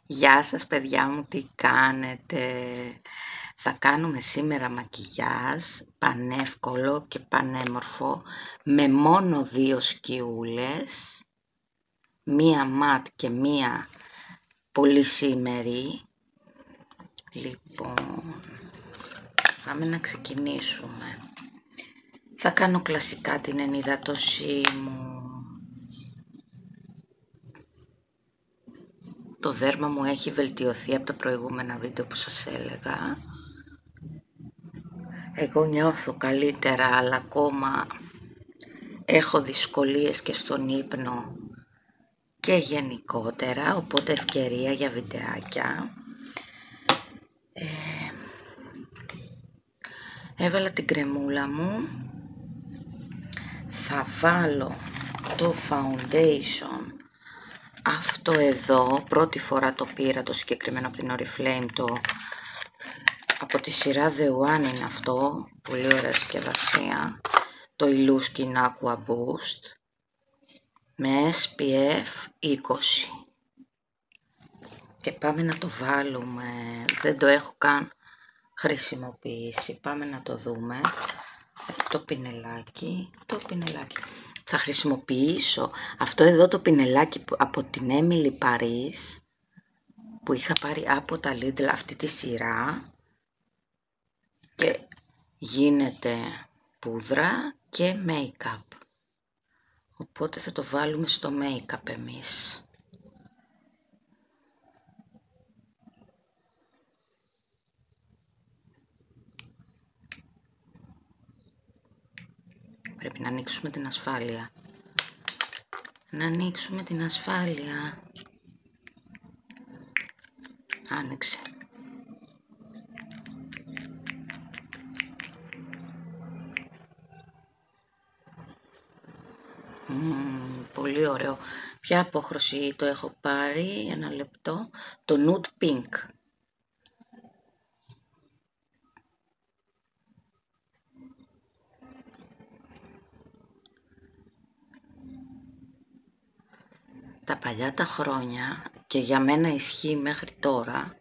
Γεια σας παιδιά μου, τι κάνετε? Θα κάνουμε σήμερα μακιγιάζ πανεύκολο και πανέμορφο με μόνο 2 σκιούλες, μία ματ και μία πολύ σήμερη. Λοιπόν, πάμε να ξεκινήσουμε. Θα κάνω κλασικά την ενυδατώσή μου. Το δέρμα μου έχει βελτιωθεί από τα προηγούμενα βίντεο που σας έλεγα. Εγώ νιώθω καλύτερα, αλλά ακόμα έχω δυσκολίες και στον ύπνο και γενικότερα, οπότε ευκαιρία για βιντεάκια. Έβαλα την κρεμούλα μου. Θα βάλω το foundation αυτό εδώ, πρώτη φορά το πήρα το συγκεκριμένο από την Oriflame, από τη σειρά The One είναι αυτό, πολύ ωραία συσκευασία, το Illuskin Aqua Boost με SPF 20 και πάμε να το βάλουμε, δεν το έχω καν χρησιμοποιήσει, πάμε να το δούμε. Το πινελάκι, θα χρησιμοποιήσω αυτό εδώ το πινελάκι από την Emily Paris που είχα πάρει από τα Lidl, αυτή τη σειρά, και γίνεται πούδρα και make-up, οπότε θα το βάλουμε στο make-up εμείς. Πρέπει να ανοίξουμε την ασφάλεια. Να ανοίξουμε την ασφάλεια. Άνοιξε. Πολύ ωραίο. Ποια απόχρωση το έχω πάρει? Ένα λεπτό. Το nude pink. Τα παλιά τα χρόνια, και για μένα ισχύει μέχρι τώρα,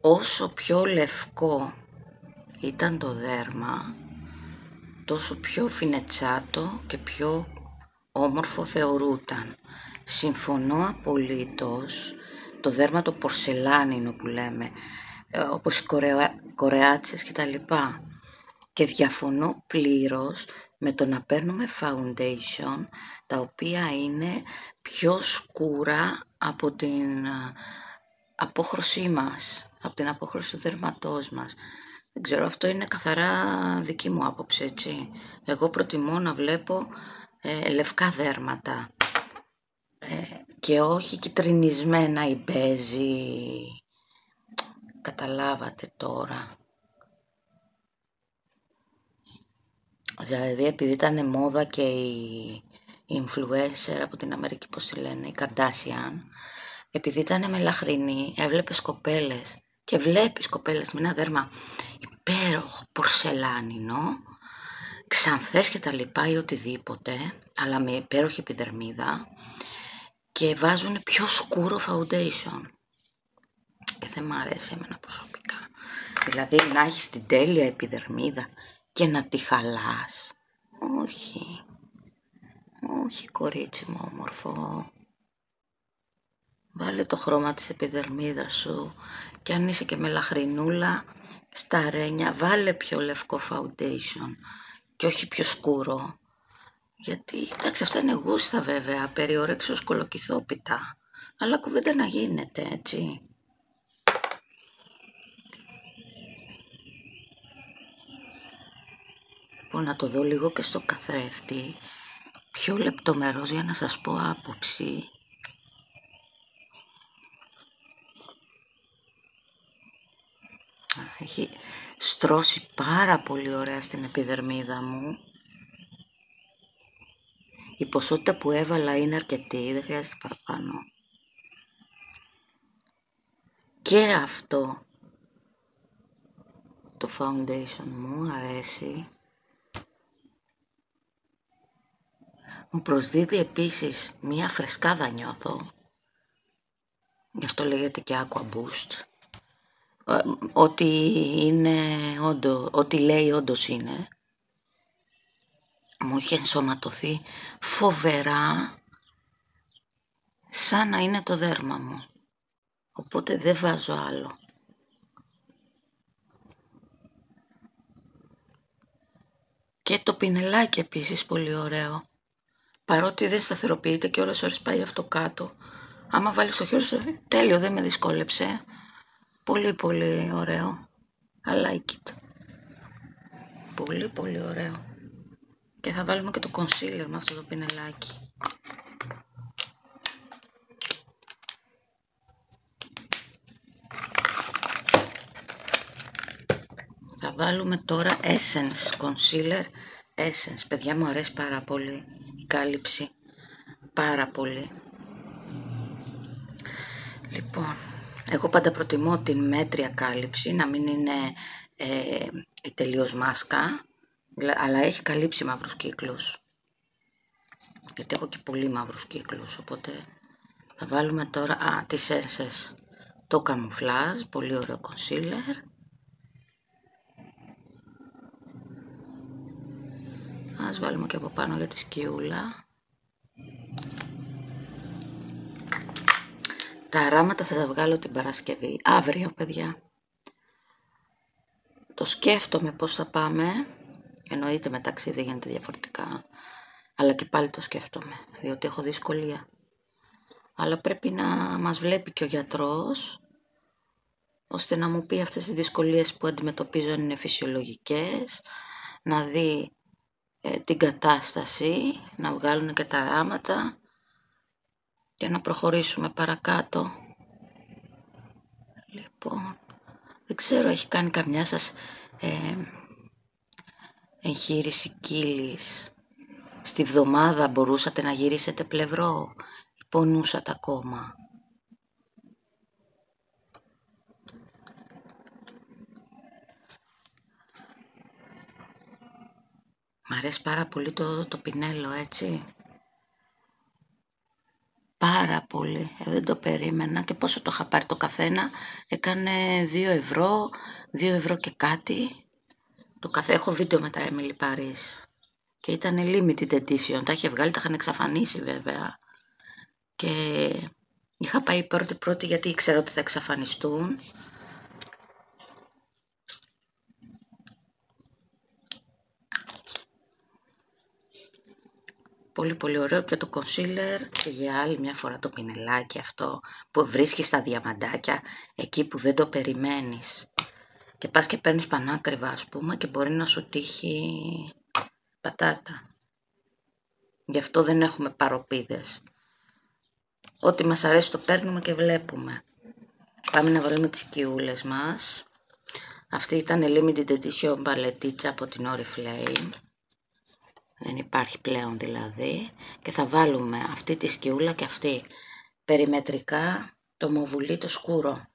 όσο πιο λευκό ήταν το δέρμα, τόσο πιο φινετσάτο και πιο όμορφο θεωρούταν. Συμφωνώ απολύτως, το δέρμα το πορσελάνινο που λέμε, όπως οι κορεάτσες και τα λοιπά. Και διαφωνώ πλήρως με το να παίρνουμε foundation τα οποία είναι πιο σκούρα από την απόχρωσή μας, από την απόχρωση του δέρματός μας. Δεν ξέρω, αυτό είναι καθαρά δική μου άποψη, έτσι. Εγώ προτιμώ να βλέπω λευκά δέρματα και όχι κυτρινισμένα ή μπέζι. Καταλάβατε τώρα. Δηλαδή επειδή ήταν μόδα και οι influencer από την Αμερική, πώς τη λένε, η Kardashian, επειδή ήταν μελαχρινή, έβλεπες κοπέλες και βλέπεις κοπέλες με ένα δέρμα υπέροχο πορσελάνινο, ξανθές και τα λοιπά ή οτιδήποτε, αλλά με υπέροχη επιδερμίδα, και βάζουν πιο σκούρο foundation. Και δεν μ' αρέσει εμένα προσωπικά. Δηλαδή να έχεις την τέλεια επιδερμίδα και να τη χαλάς. Όχι. Όχι κορίτσι μου όμορφο. Βάλε το χρώμα της επιδερμίδας σου, και αν είσαι και μελαχρινούλα στα ρένια, βάλε πιο λευκό foundation και όχι πιο σκούρο. Γιατί εντάξει, αυτά είναι γούστα βέβαια, περιορέξεως κολοκυθόπιτα, αλλά κουβέντα να γίνεται, έτσι. Λοιπόν, να το δω λίγο και στο καθρέφτη, πιο λεπτομερώς, για να σας πω άποψη. Έχει στρώσει πάρα πολύ ωραία στην επιδερμίδα μου. Η ποσότητα που έβαλα είναι αρκετή, δεν χρειάζεται παραπάνω. Και αυτό το foundation μου αρέσει. Μου προσδίδει επίσης μία φρεσκάδα νιώθω. Γι' αυτό λέγεται και Aqua Boost. Ό,τι λέει όντως είναι. Μου είχε ενσωματωθεί φοβερά, σαν να είναι το δέρμα μου. Οπότε δεν βάζω άλλο. Και το πινελάκι επίσης πολύ ωραίο. Παρότι δεν σταθεροποιείται και ώρες πάει αυτό κάτω. Άμα βάλεις το χέρι σου, τέλειο, δεν με δυσκόλεψε. Πολύ πολύ ωραίο. I like it. Πολύ πολύ ωραίο. Και θα βάλουμε και το concealer με αυτό το πινελάκι. Θα βάλουμε τώρα Essence Concealer. Essence, παιδιά, μου αρέσει πάρα πολύ η κάλυψη. Πάρα πολύ. Λοιπόν, εγώ πάντα προτιμώ την μέτρια κάλυψη, να μην είναι η τελείως μάσκα, αλλά έχει καλύψει μαύρους κύκλους. Γιατί έχω και πολύ μαύρους κύκλους, οπότε θα βάλουμε τώρα τις Essence το Camouflage, πολύ ωραίο concealer. Ας βάλουμε και από πάνω για τη σκιούλα. Τα αράματα θα τα βγάλω την Παρασκευή, αύριο παιδιά. Το σκέφτομαι πώς θα πάμε, εννοείται με ταξίδι γίνεται διαφορετικά, αλλά και πάλι το σκέφτομαι, διότι έχω δυσκολία. Αλλά πρέπει να μας βλέπει και ο γιατρός, ώστε να μου πει αυτές τις δυσκολίες που αντιμετωπίζω αν είναι φυσιολογικές, να δει την κατάσταση, να βγάλουν και τα αράματα και να προχωρήσουμε παρακάτω. Λοιπόν, δεν ξέρω, έχει κάνει καμιά σας εγχείρηση κύλης? Στη βδομάδα μπορούσατε να γυρίσετε πλευρό ή πονούσατε ακόμα? Μ' αρέσει πάρα πολύ το πινέλο, έτσι. Πάρα πολύ. Δεν το περίμενα. Και πόσο το είχα πάρει το καθένα? Έκανε 2 ευρώ, 2 ευρώ και κάτι. Το καθένα, έχω βίντεο με τα Emily Paris. Και ήταν limited edition. Τα είχε βγάλει, τα είχαν εξαφανίσει βέβαια. Και είχα πάει πρώτη γιατί ήξερα ότι θα εξαφανιστούν. Πολύ πολύ ωραίο και το concealer και για άλλη μια φορά το πινελάκι αυτό που βρίσκεις τα διαμαντάκια εκεί που δεν το περιμένεις. Και πας και παίρνεις πανάκριβα ας πούμε και μπορεί να σου τύχει πατάτα. Γι' αυτό δεν έχουμε παροπίδες. Ό,τι μας αρέσει το παίρνουμε και βλέπουμε. Πάμε να βάλουμε τις σκιούλες μας. Αυτή ήταν limited edition μπαλετίτσα από την Oriflame. Δεν υπάρχει πλέον δηλαδή. Και θα βάλουμε αυτή τη σκιούλα και αυτή περιμετρικά το μοβουλί το σκούρο.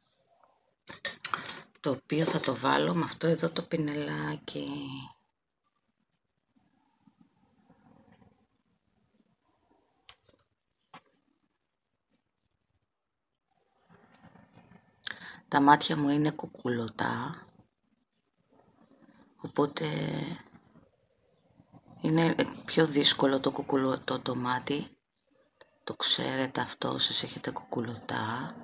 Το οποίο θα το βάλω με αυτό εδώ το πινελάκι. Τα μάτια μου είναι κουκουλωτά. Οπότε είναι πιο δύσκολο το κουκουλωτό το μάτι. Το ξέρετε αυτό όσες έχετε κουκουλωτά.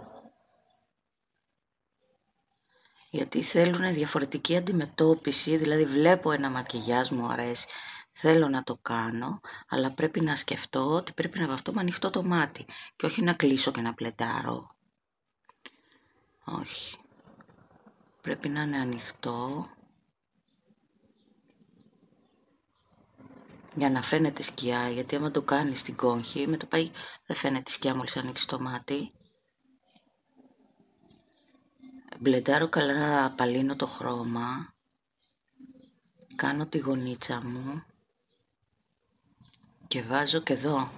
Γιατί θέλουν διαφορετική αντιμετώπιση, δηλαδή βλέπω ένα μακιγιάζ μου αρέσει, θέλω να το κάνω, αλλά πρέπει να σκεφτώ ότι πρέπει να βαφτώ με ανοιχτό το μάτι και όχι να κλείσω και να πλεντάρω. Όχι. Πρέπει να είναι ανοιχτό για να φαίνεται σκιά, γιατί άμα το κάνεις στην κόγχη, με το πάει δεν φαίνεται σκιά μόλις ανοίξει το μάτι. Μπλεντάρω καλά να απαλύνω το χρώμα. Κάνω τη γωνίτσα μου. Και βάζω και εδώ.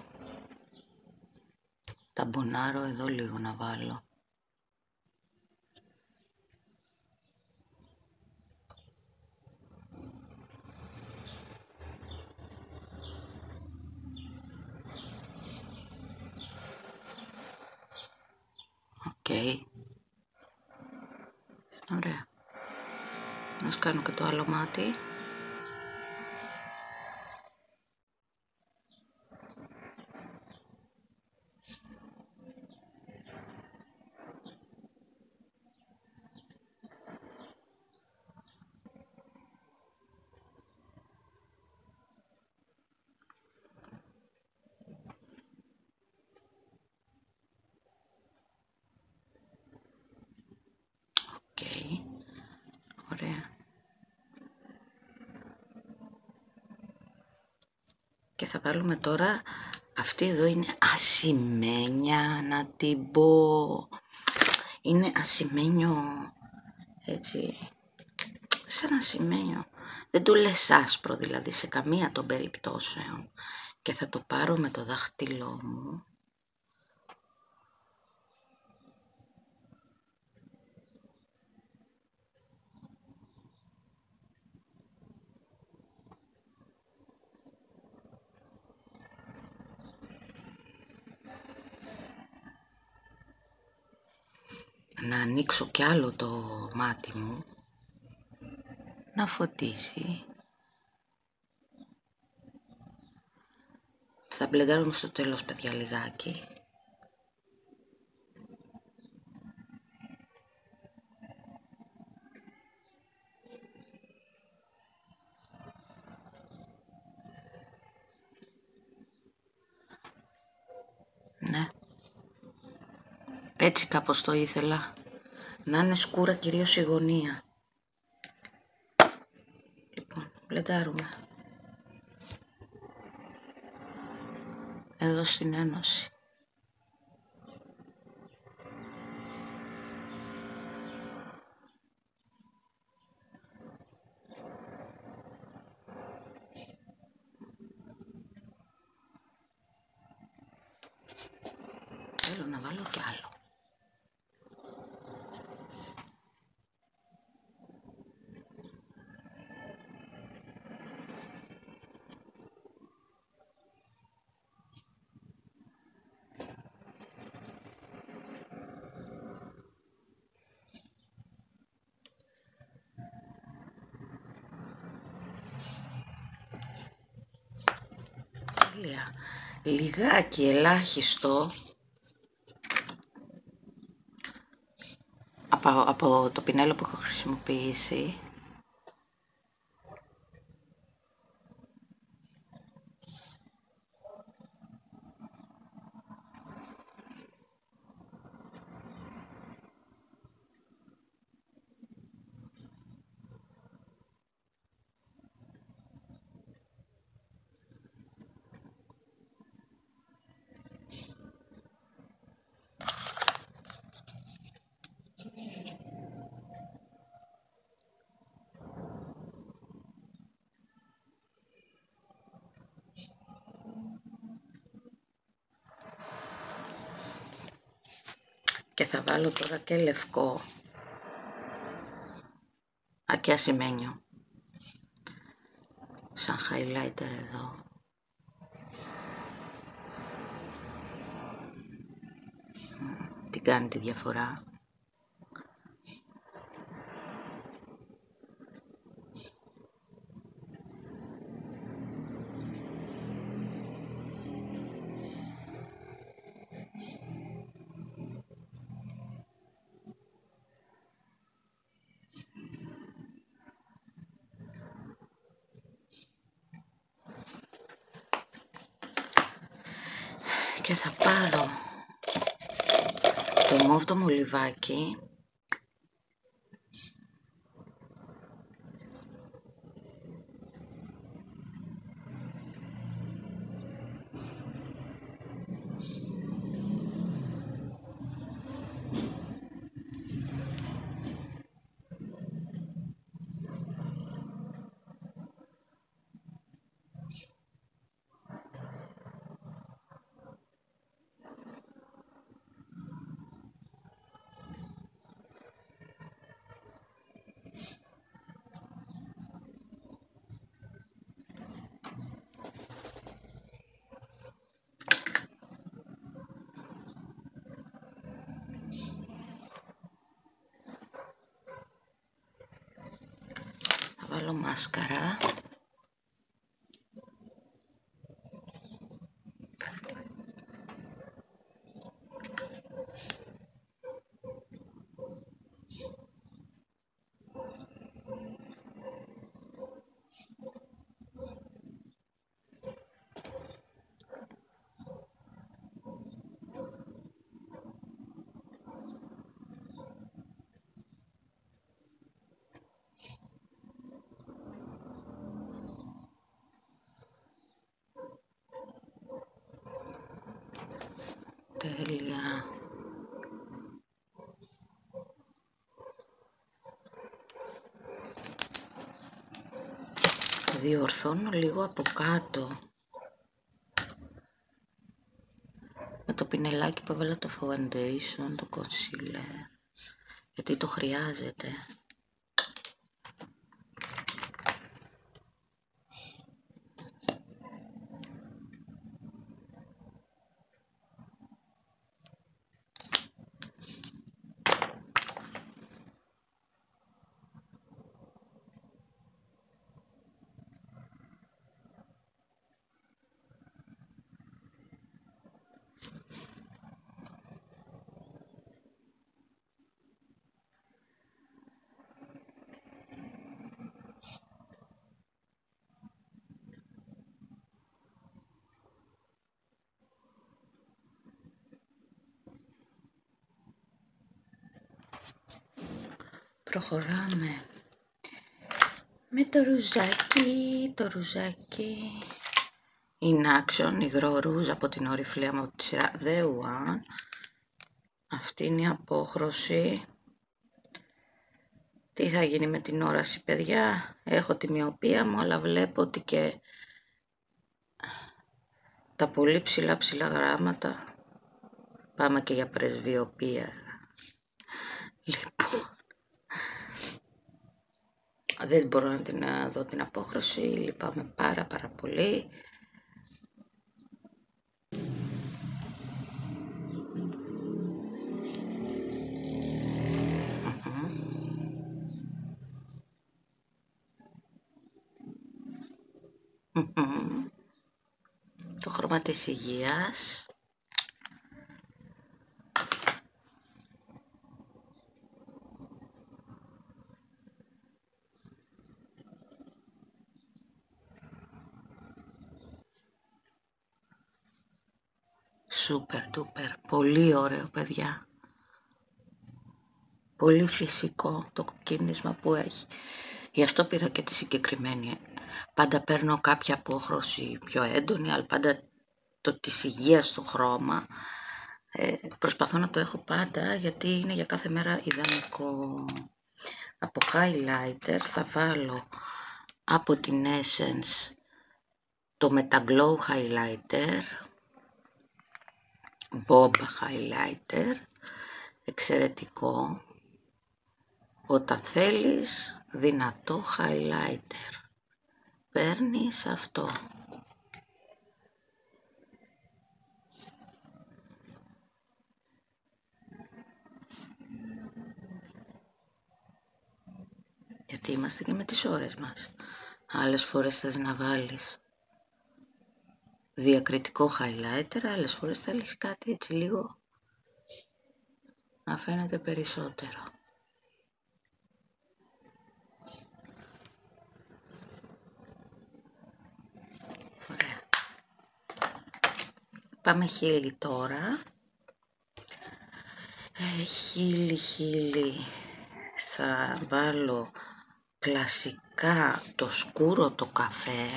Ταμπονάρω εδώ λίγο να βάλω. Ωραία. Να κάνω και το άλλο μάτι. Ωραία. Και θα βάλουμε τώρα, αυτή εδώ είναι ασημένια, να την πω. Είναι ασημένιο, έτσι, σαν ασημένιο. Δεν το λες άσπρο δηλαδή σε καμία των περιπτώσεων. Και θα το πάρω με το δάχτυλό μου. Να ανοίξω κι άλλο το μάτι μου, να φωτίσει. Θα μπλεντάρουμε στο τέλος, παιδιά, λιγάκι. Ναι. Έτσι κάπως το ήθελα. Να είναι σκούρα κυρίως η γωνία. Λοιπόν, μπλεντάρουμε. Εδώ στην Ένωση. Θέλω να βάλω κι άλλο. Λιγάκι, ελάχιστο από το πινέλο που έχω χρησιμοποιήσει. Και θα βάλω τώρα και λευκό. Και ασημένιο. Σαν highlighter εδώ. Τι κάνει τη διαφορά. Και θα πάρω το μόβ το μολυβάκι βάλω μάσκαρα. Τέλεια. Διορθώνω λίγο από κάτω με το πινελάκι που έβαλα το foundation, το concealer, γιατί το χρειάζεται. Προχωράμε με το ρουζάκι In Action, υγρό ρούζ από την Oriflame από τη σειρά The One. Αυτή είναι η απόχρωση. Τι θα γίνει με την όραση, παιδιά? Έχω τη μοιοπία μου, αλλά βλέπω ότι και τα πολύ ψηλά γράμματα πάμε και για πρεσβειοπία. Λοιπόν, δεν μπορώ να την δω την απόχρωση, λυπάμαι πάρα πολύ. Το χρώμα της υγείας. Σούπερ ντούπερ, πολύ ωραίο, παιδιά. Πολύ φυσικό το κοκκίνισμα που έχει. Γι' αυτό πήρα και τη συγκεκριμένη. Πάντα παίρνω κάποια απόχρωση πιο έντονη, αλλά πάντα το της υγείας στο χρώμα. Προσπαθώ να το έχω πάντα, γιατί είναι για κάθε μέρα ιδανικό. Από highlighter θα βάλω από την Essence το Metaglow highlighter, Bob highlighter, εξαιρετικό. Όταν θέλεις δυνατό highlighter, παίρνεις αυτό. Γιατί είμαστε και με τις ώρες μας. Άλλες φορές θες να βάλεις διακριτικό highlighter, άλλες φορές θέλεις κάτι έτσι λίγο να φαίνεται περισσότερο. Ωραία. Πάμε χείλη τώρα. Χείλη. Θα βάλω κλασικά το σκούρο το καφέ.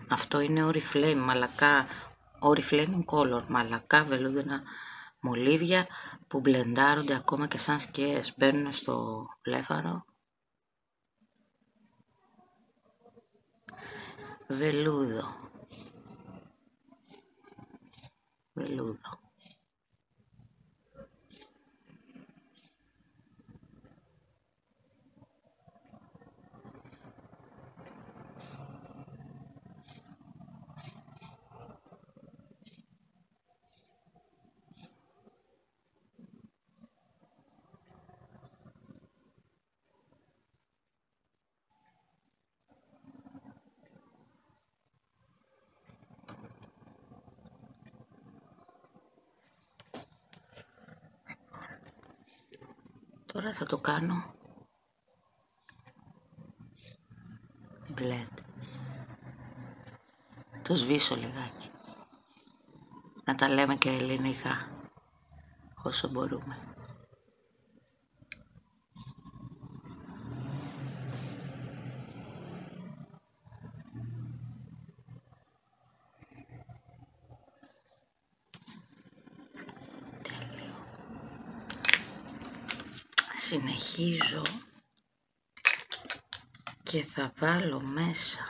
Αυτό είναι Oriflame, μαλακά, Oriflame Color, μαλακά βελούδινα μολύβια που μπλεντάρονται ακόμα και σαν σκιές. Μπαίνουν στο βλέφαρο. Βελούδο. Τώρα θα το κάνω blend. Το σβήσω λιγάκι. Να τα λέμε και ελληνικά όσο μπορούμε. Τέλειο. Συνεχίζω και θα βάλω μέσα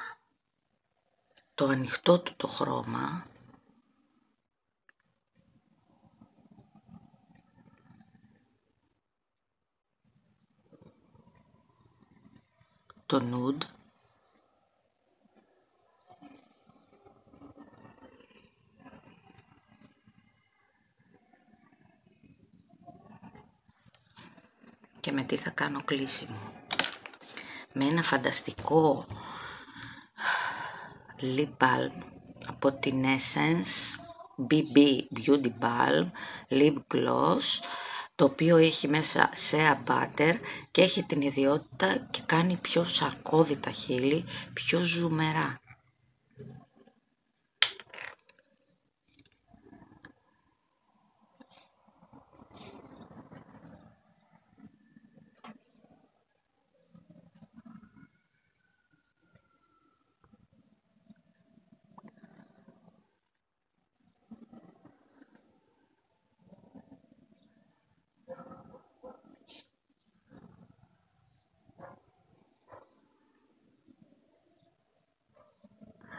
το ανοιχτό του το χρώμα, το nude, και με τι θα κάνω κλείσιμο. Με ένα φανταστικό lip balm από την Essence BB Beauty Balm Lip Gloss, το οποίο έχει μέσα shea butter και έχει την ιδιότητα και κάνει πιο σαρκώδη τα χείλη, πιο ζουμερά.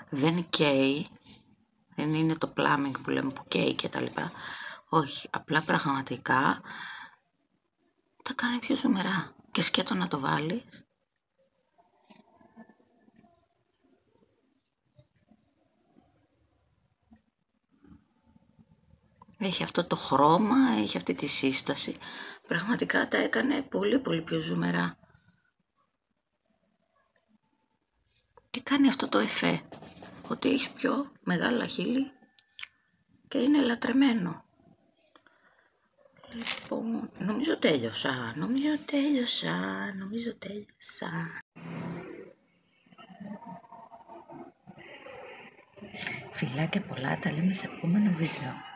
Δεν καίει, δεν είναι το plumbing που λέμε που καίει και τα λοιπά. Όχι, απλά πραγματικά τα κάνει πιο ζουμερά. Και σκέτο να το βάλεις. Έχει αυτό το χρώμα, έχει αυτή τη σύσταση. Πραγματικά τα έκανε πολύ πολύ πιο ζουμερά. Και κάνει αυτό το εφέ, ότι έχει πιο μεγάλα χείλη και είναι λατρεμένο. Λοιπόν, νομίζω τέλειωσα. Φιλάκια πολλά, τα λέμε σε επόμενο βίντεο.